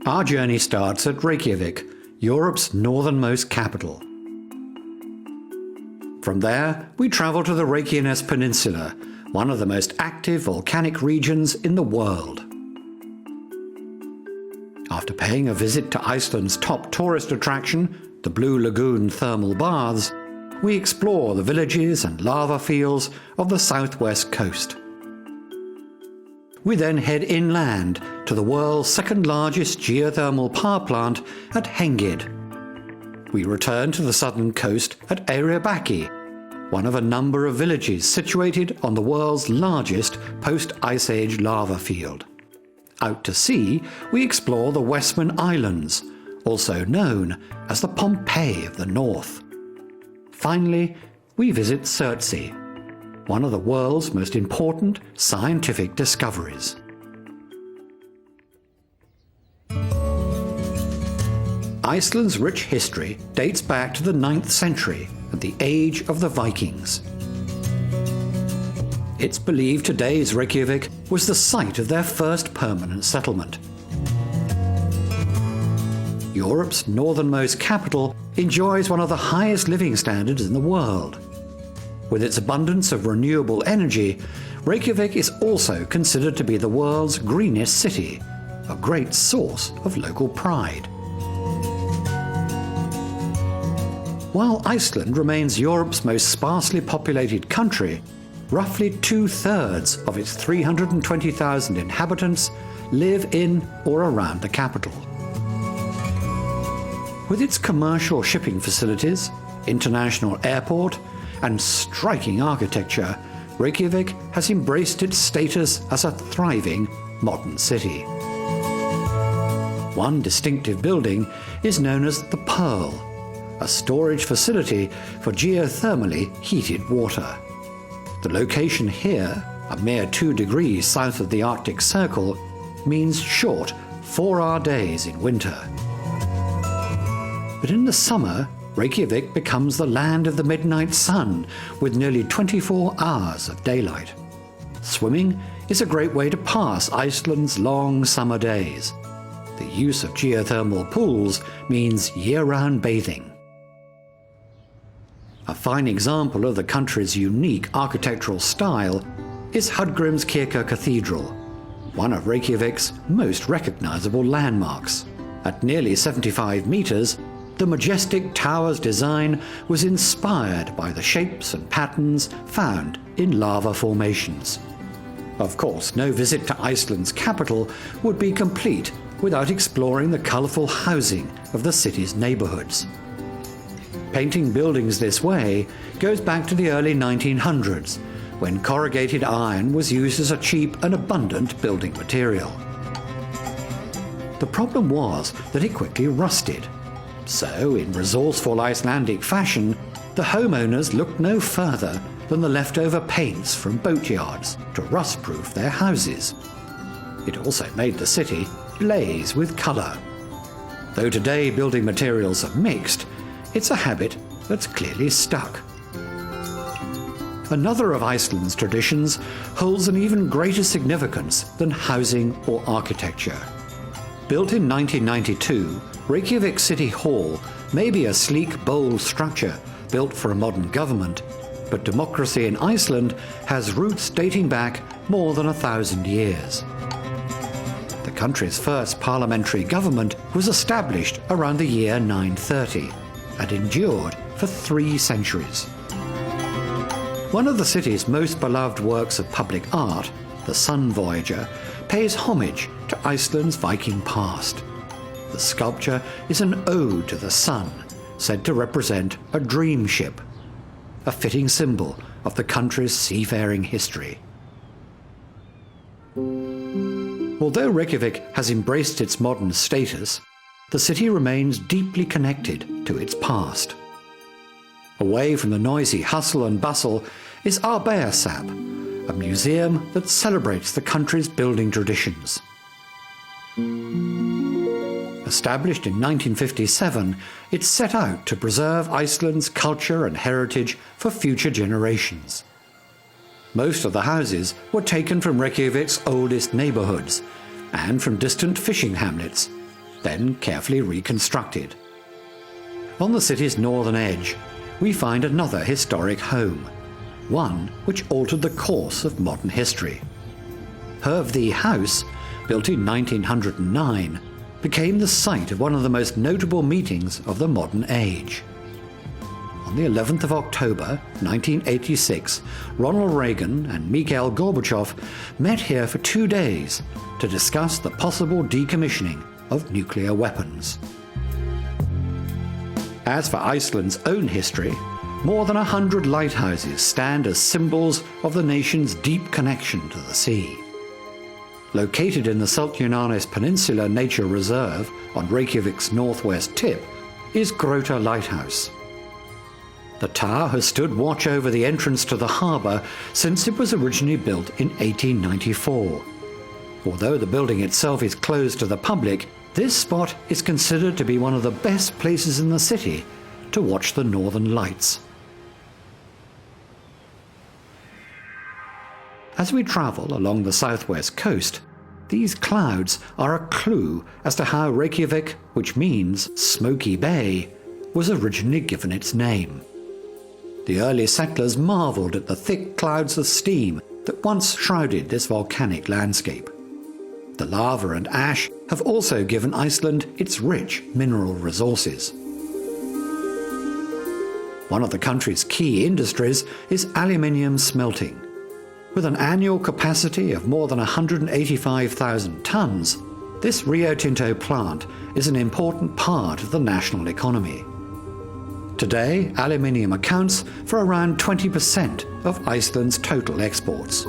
Our journey starts at Reykjavik, Europe's northernmost capital. From there, we travel to the Reykjanes Peninsula, one of the most active volcanic regions in the world. After paying a visit to Iceland's top tourist attraction, the Blue Lagoon thermal baths, we explore the villages and lava fields of the southwest coast. We then head inland to the world's second largest geothermal power plant at Hengid. We return to the southern coast at Eyrarbakki, one of a number of villages situated on the world's largest post-Ice Age lava field. Out to sea, we explore the Westman Islands, also known as the Pompeii of the North. Finally, we visit Surtsey, one of the world's most important scientific discoveries. Iceland's rich history dates back to the 9th century and the age of the Vikings. It's believed today's Reykjavik was the site of their first permanent settlement. Europe's northernmost capital enjoys one of the highest living standards in the world. With its abundance of renewable energy, Reykjavik is also considered to be the world's greenest city, a great source of local pride. While Iceland remains Europe's most sparsely populated country, roughly 2/3 of its 320,000 inhabitants live in or around the capital. With its commercial shipping facilities, international airport, and striking architecture, Reykjavik has embraced its status as a thriving modern city. One distinctive building is known as the Pearl, a storage facility for geothermally heated water. The location here, a mere 2 degrees south of the Arctic Circle, means short 4-hour days in winter. But in the summer, Reykjavik becomes the land of the midnight sun, with nearly 24 hours of daylight. Swimming is a great way to pass Iceland's long summer days. The use of geothermal pools means year-round bathing. A fine example of the country's unique architectural style is Hallgrímskirkja Cathedral, one of Reykjavik's most recognizable landmarks. At nearly 75 meters, the majestic tower's design was inspired by the shapes and patterns found in lava formations. Of course, no visit to Iceland's capital would be complete without exploring the colorful housing of the city's neighborhoods. Painting buildings this way goes back to the early 1900s, when corrugated iron was used as a cheap and abundant building material. The problem was that it quickly rusted. So, in resourceful Icelandic fashion, the homeowners looked no further than the leftover paints from boatyards to rust-proof their houses. It also made the city blaze with color. Though today building materials are mixed, it's a habit that's clearly stuck. Another of Iceland's traditions holds an even greater significance than housing or architecture. Built in 1992, Reykjavik City Hall may be a sleek, bold structure built for a modern government, but democracy in Iceland has roots dating back more than 1,000 years. The country's first parliamentary government was established around the year 930 and endured for 3 centuries. One of the city's most beloved works of public art, the Sun Voyager, pays homage to Iceland's Viking past. The sculpture is an ode to the sun, said to represent a dream ship, a fitting symbol of the country's seafaring history. Although Reykjavik has embraced its modern status, the city remains deeply connected to its past. Away from the noisy hustle and bustle is Arbeiðarsafn, a museum that celebrates the country's building traditions. Established in 1957, it set out to preserve Iceland's culture and heritage for future generations. Most of the houses were taken from Reykjavik's oldest neighborhoods and from distant fishing hamlets, then carefully reconstructed. On the city's northern edge, we find another historic home, one which altered the course of modern history. Hervey House, built in 1909, became the site of one of the most notable meetings of the modern age. On the 11th of October 1986, Ronald Reagan and Mikhail Gorbachev met here for 2 days to discuss the possible decommissioning of nuclear weapons. As for Iceland's own history, more than 100 lighthouses stand as symbols of the nation's deep connection to the sea. Located in the Seltjarnarnes Peninsula Nature Reserve on Reykjavik's northwest tip is Grota Lighthouse. The tower has stood watch over the entrance to the harbour since it was originally built in 1894. Although the building itself is closed to the public, this spot is considered to be one of the best places in the city to watch the northern lights. As we travel along the southwest coast, these clouds are a clue as to how Reykjavik, which means Smoky Bay, was originally given its name. The early settlers marvelled at the thick clouds of steam that once shrouded this volcanic landscape. The lava and ash have also given Iceland its rich mineral resources. One of the country's key industries is aluminium smelting. With an annual capacity of more than 185,000 tonnes, this Rio Tinto plant is an important part of the national economy. Today, aluminium accounts for around 20% of Iceland's total exports.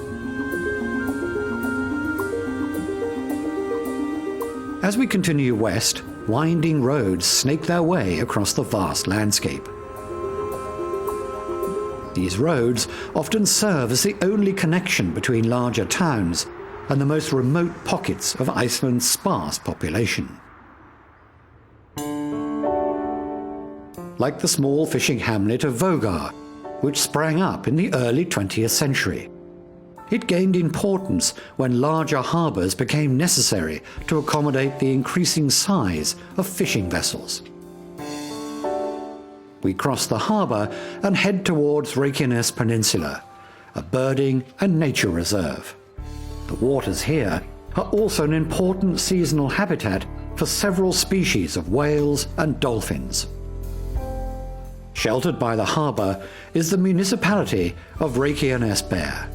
As we continue west, winding roads snake their way across the vast landscape. These roads often serve as the only connection between larger towns and the most remote pockets of Iceland's sparse population. Like the small fishing hamlet of Vogar, which sprang up in the early 20th century. It gained importance when larger harbours became necessary to accommodate the increasing size of fishing vessels. We cross the harbour and head towards Reykjanes Peninsula, a birding and nature reserve. The waters here are also an important seasonal habitat for several species of whales and dolphins. Sheltered by the harbour is the municipality of Reykjanesbær.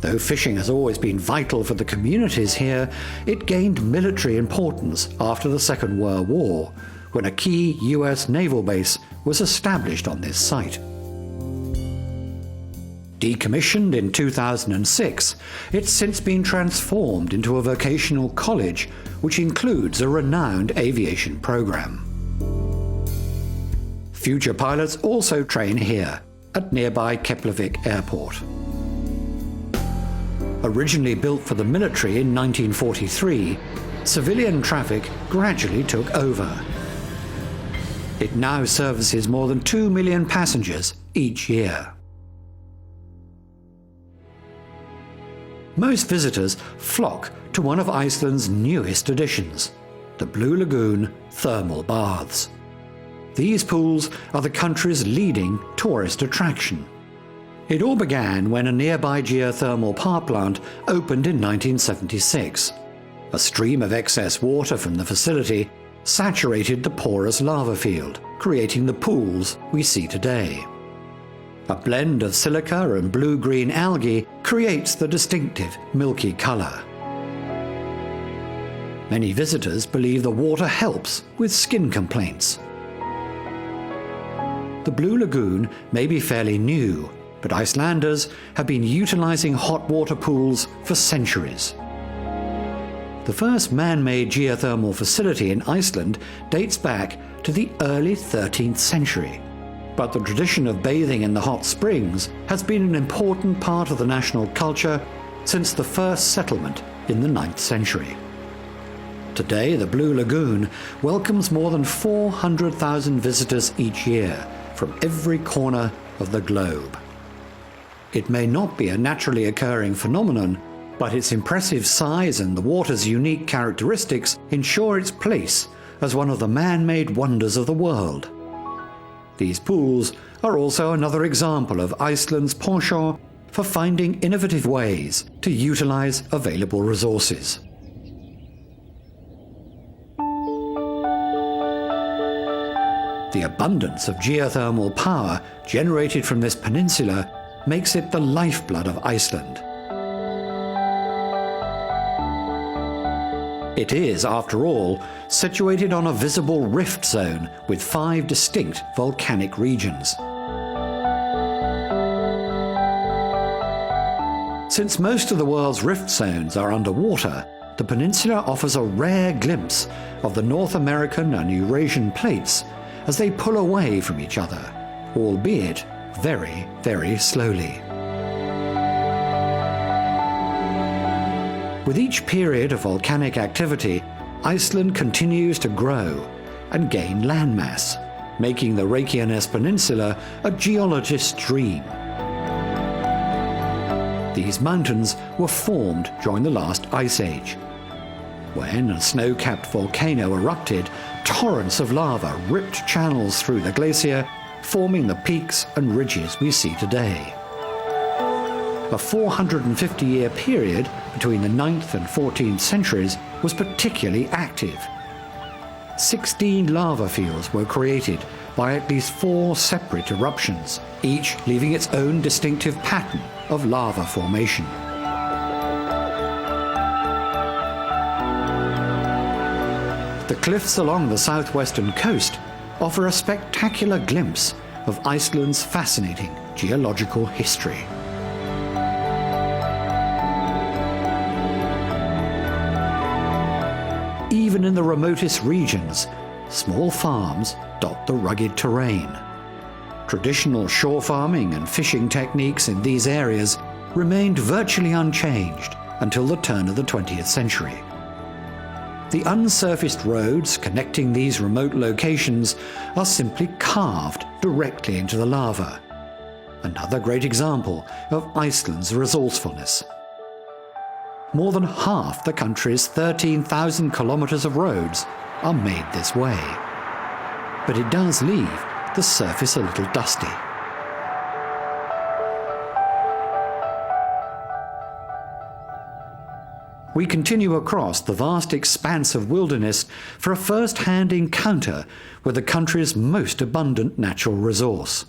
Though fishing has always been vital for the communities here, it gained military importance after the Second World War, when a key US naval base was established on this site. Decommissioned in 2006, it's since been transformed into a vocational college which includes a renowned aviation program. Future pilots also train here, at nearby Keflavik Airport. Originally built for the military in 1943, civilian traffic gradually took over. It now services more than 2 million passengers each year. Most visitors flock to one of Iceland's newest additions, the Blue Lagoon thermal baths. These pools are the country's leading tourist attraction. It all began when a nearby geothermal power plant opened in 1976. A stream of excess water from the facility saturated the porous lava field, creating the pools we see today. A blend of silica and blue-green algae creates the distinctive milky color. Many visitors believe the water helps with skin complaints. The Blue Lagoon may be fairly new, but Icelanders have been utilizing hot water pools for centuries. The first man-made geothermal facility in Iceland dates back to the early 13th century. But the tradition of bathing in the hot springs has been an important part of the national culture since the first settlement in the 9th century. Today, the Blue Lagoon welcomes more than 400,000 visitors each year from every corner of the globe. It may not be a naturally occurring phenomenon, But its impressive size and the water's unique characteristics ensure its place as one of the man-made wonders of the world. These pools are also another example of Iceland's penchant for finding innovative ways to utilize available resources. The abundance of geothermal power generated from this peninsula makes it the lifeblood of Iceland. It is, after all, situated on a visible rift zone with 5 distinct volcanic regions. Since most of the world's rift zones are underwater, the peninsula offers a rare glimpse of the North American and Eurasian plates as they pull away from each other, albeit very, very slowly. With each period of volcanic activity, Iceland continues to grow and gain landmass, making the Reykjanes Peninsula a geologist's dream. These mountains were formed during the last ice age. When a snow-capped volcano erupted, torrents of lava ripped channels through the glacier, forming the peaks and ridges we see today. A 450-year period between the 9th and 14th centuries was particularly active. 16 lava fields were created by at least 4 separate eruptions, each leaving its own distinctive pattern of lava formation. The cliffs along the southwestern coast offer a spectacular glimpse of Iceland's fascinating geological history. Even in the remotest regions, small farms dot the rugged terrain. Traditional shore farming and fishing techniques in these areas remained virtually unchanged until the turn of the 20th century. The unsurfaced roads connecting these remote locations are simply carved directly into the lava. Another great example of Iceland's resourcefulness. More than half the country's 13,000 kilometers of roads are made this way. But it does leave the surface a little dusty. We continue across the vast expanse of wilderness for a first-hand encounter with the country's most abundant natural resource.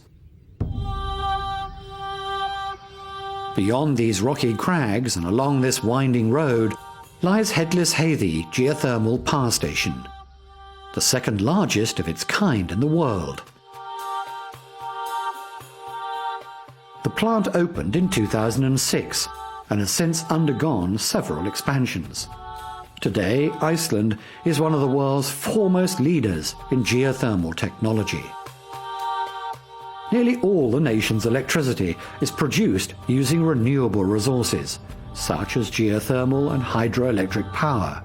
Beyond these rocky crags and along this winding road lies Headless Heathy Geothermal Power Station, the second largest of its kind in the world. The plant opened in 2006 and has since undergone several expansions. Today, Iceland is one of the world's foremost leaders in geothermal technology. Nearly all the nation's electricity is produced using renewable resources, such as geothermal and hydroelectric power.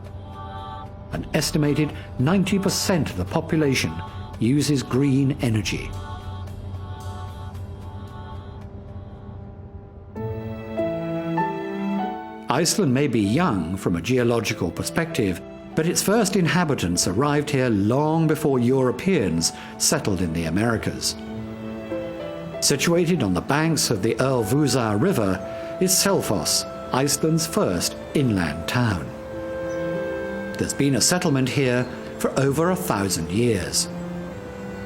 An estimated 90% of the population uses green energy. Iceland may be young from a geological perspective, but its first inhabitants arrived here long before Europeans settled in the Americas. Situated on the banks of the Ölfusá River is Selfoss, Iceland's first inland town. There's been a settlement here for over 1,000 years.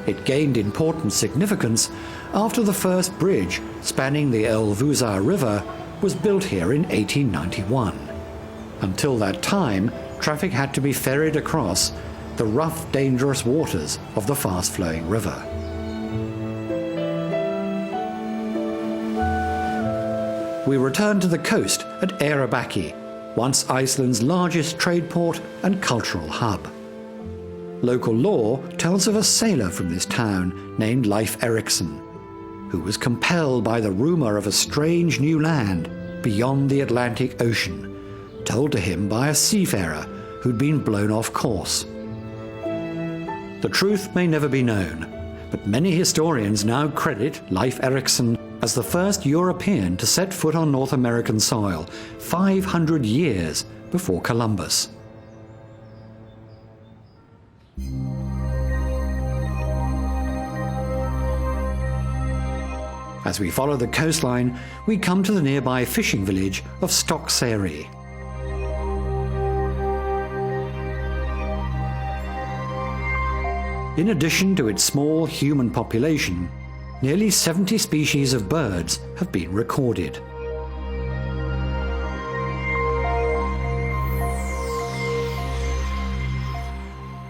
It gained important significance after the first bridge spanning the Ölfusá River was built here in 1891. Until that time, traffic had to be ferried across the rough, dangerous waters of the fast-flowing river. We return to the coast at Eyrarbakki, once Iceland's largest trade port and cultural hub. Local lore tells of a sailor from this town named Leif Erikson, who was compelled by the rumor of a strange new land beyond the Atlantic Ocean, told to him by a seafarer who'd been blown off course. The truth may never be known, but many historians now credit Leif Erikson as the first European to set foot on North American soil 500 years before Columbus. As we follow the coastline, we come to the nearby fishing village of Stocksary. In addition to its small human population, nearly 70 species of birds have been recorded.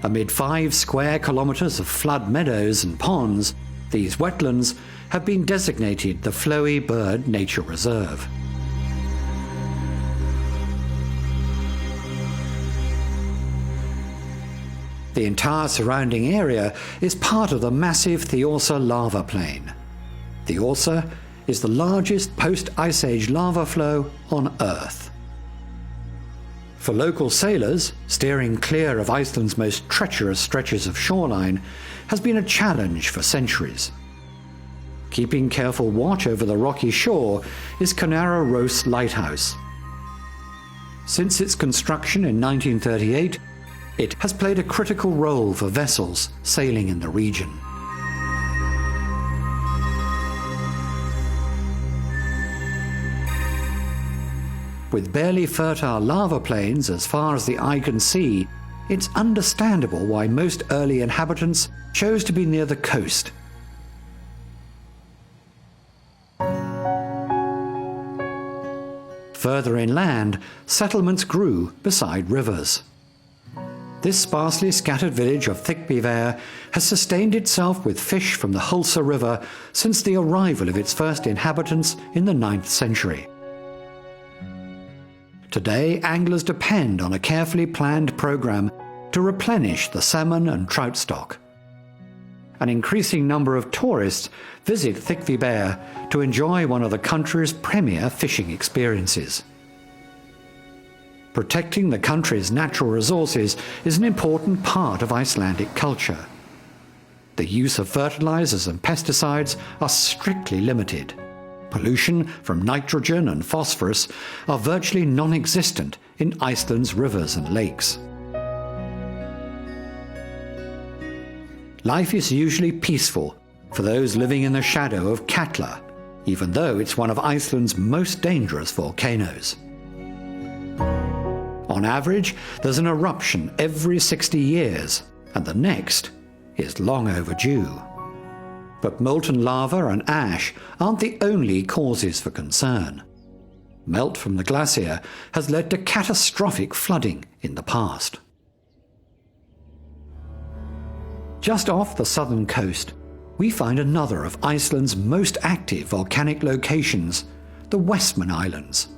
Amid 5 square kilometers of flood meadows and ponds, these wetlands have been designated the Flowy Bird Nature Reserve. The entire surrounding area is part of the massive Thyorsa lava plain. Thyorsa is the largest post-Ice Age lava flow on Earth. For local sailors, steering clear of Iceland's most treacherous stretches of shoreline has been a challenge for centuries. Keeping careful watch over the rocky shore is Canara Rós Lighthouse. Since its construction in 1938, it has played a critical role for vessels sailing in the region. With barely fertile lava plains as far as the eye can see, it's understandable why most early inhabitants chose to be near the coast. Further inland, settlements grew beside rivers. This sparsely scattered village of Thikbiver has sustained itself with fish from the Hulsa River since the arrival of its first inhabitants in the 9th century. Today, anglers depend on a carefully planned program to replenish the salmon and trout stock. An increasing number of tourists visit Thikbiver to enjoy one of the country's premier fishing experiences. Protecting the country's natural resources is an important part of Icelandic culture. The use of fertilizers and pesticides are strictly limited. Pollution from nitrogen and phosphorus are virtually non-existent in Iceland's rivers and lakes. Life is usually peaceful for those living in the shadow of Katla, even though it's one of Iceland's most dangerous volcanoes. On average, there's an eruption every 60 years, and the next is long overdue. But molten lava and ash aren't the only causes for concern. Melt from the glacier has led to catastrophic flooding in the past. Just off the southern coast, we find another of Iceland's most active volcanic locations, the Westman Islands.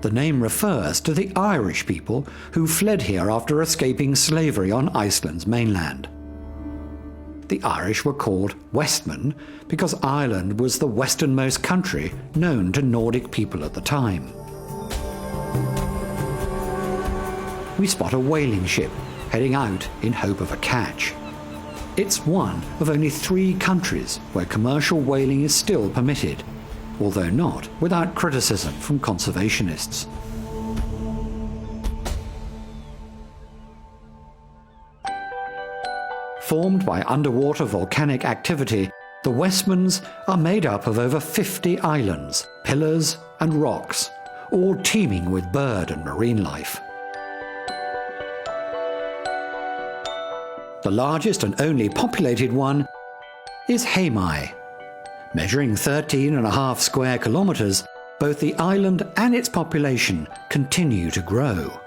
The name refers to the Irish people who fled here after escaping slavery on Iceland's mainland. The Irish were called Westmen because Ireland was the westernmost country known to Nordic people at the time. We spot a whaling ship heading out in hope of a catch. It's one of only 3 countries where commercial whaling is still permitted, although not without criticism from conservationists. Formed by underwater volcanic activity, the Westmans are made up of over 50 islands, pillars and rocks, all teeming with bird and marine life. The largest and only populated one is Heimaey. Measuring 13.5 square kilometers, both the island and its population continue to grow.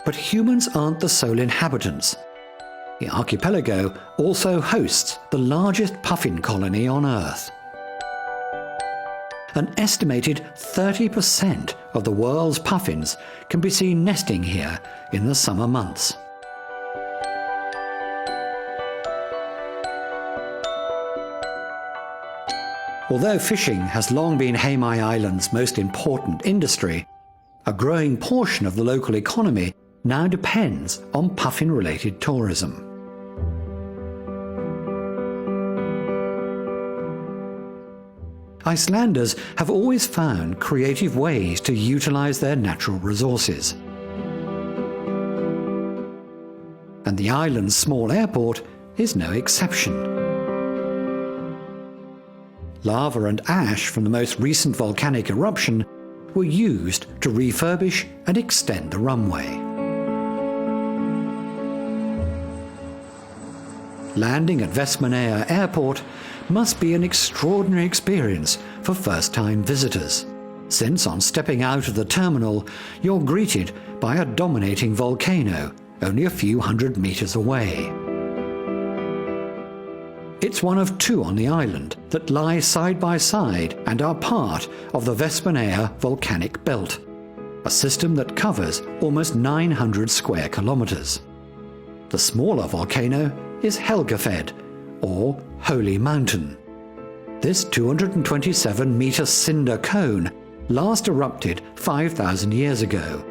But humans aren't the sole inhabitants. The archipelago also hosts the largest puffin colony on Earth. An estimated 30% of the world's puffins can be seen nesting here in the summer months. Although fishing has long been Heimaey Island's most important industry, a growing portion of the local economy now depends on puffin-related tourism. Icelanders have always found creative ways to utilize their natural resources. And the island's small airport is no exception. Lava and ash from the most recent volcanic eruption were used to refurbish and extend the runway. Landing at Vestmannaeyjar Airport must be an extraordinary experience for first-time visitors, since on stepping out of the terminal, you're greeted by a dominating volcano only a few hundred meters away. It's one of two on the island that lie side by side and are part of the Vestmannaeyjar volcanic belt, a system that covers almost 900 square kilometers. The smaller volcano is Helgafell, or Holy Mountain. This 227-meter cinder cone last erupted 5,000 years ago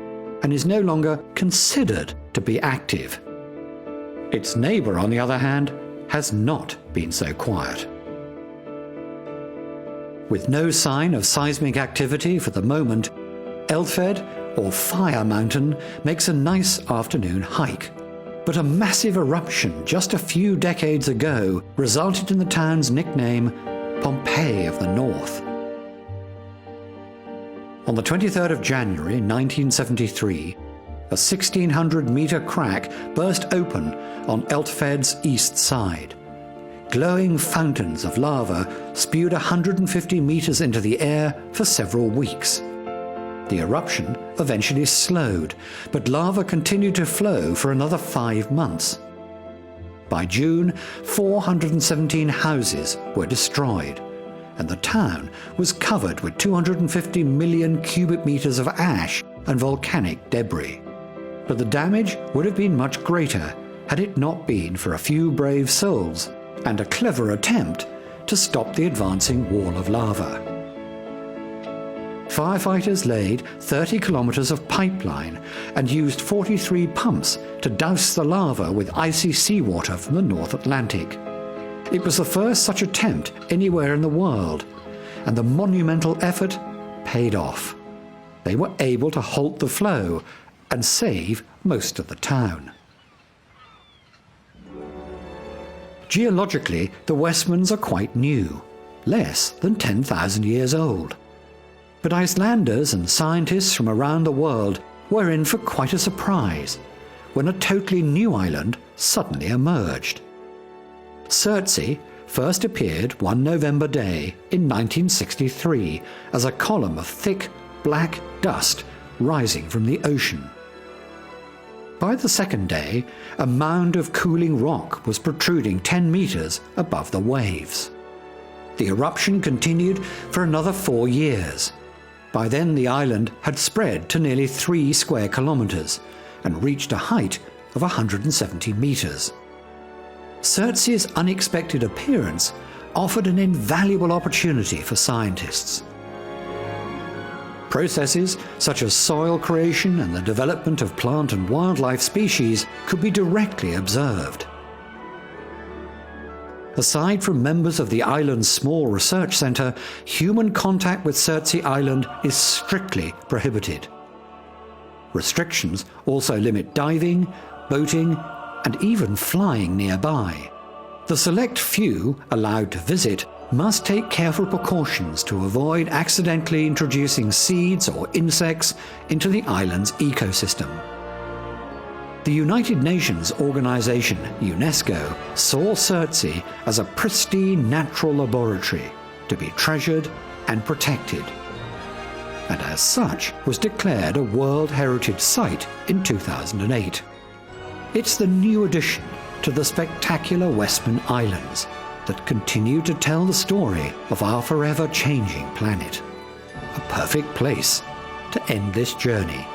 and is no longer considered to be active. Its neighbor, on the other hand, has not been so quiet. With no sign of seismic activity for the moment, Eldfjord, or Fire Mountain, makes a nice afternoon hike. But a massive eruption just a few decades ago resulted in the town's nickname Pompeii of the North. On the 23rd of January 1973, a 1,600-meter crack burst open on Eldfjord's east side. Glowing fountains of lava spewed 150 meters into the air for several weeks. The eruption eventually slowed, but lava continued to flow for another 5 months. By June, 417 houses were destroyed, and the town was covered with 250 million cubic meters of ash and volcanic debris. But the damage would have been much greater had it not been for a few brave souls and a clever attempt to stop the advancing wall of lava. Firefighters laid 30 kilometers of pipeline and used 43 pumps to douse the lava with icy seawater from the North Atlantic. It was the first such attempt anywhere in the world, and the monumental effort paid off. They were able to halt the flow and save most of the town. Geologically, the Westmans are quite new, less than 10,000 years old. But Icelanders and scientists from around the world were in for quite a surprise when a totally new island suddenly emerged. Surtsey first appeared one November day in 1963 as a column of thick, black dust rising from the ocean. By the second day, a mound of cooling rock was protruding 10 meters above the waves. The eruption continued for another 4 years. By then, the island had spread to nearly 3 square kilometers and reached a height of 170 meters. Surtsey's unexpected appearance offered an invaluable opportunity for scientists. Processes such as soil creation and the development of plant and wildlife species could be directly observed. Aside from members of the island's small research center, human contact with Surtsey Island is strictly prohibited. Restrictions also limit diving, boating, and even flying nearby. The select few allowed to visit must take careful precautions to avoid accidentally introducing seeds or insects into the island's ecosystem. The United Nations organization, UNESCO, saw Surtsey as a pristine natural laboratory to be treasured and protected, and as such was declared a World Heritage Site in 2008. It's the new addition to the spectacular Westman Islands that continue to tell the story of our forever changing planet. A perfect place to end this journey.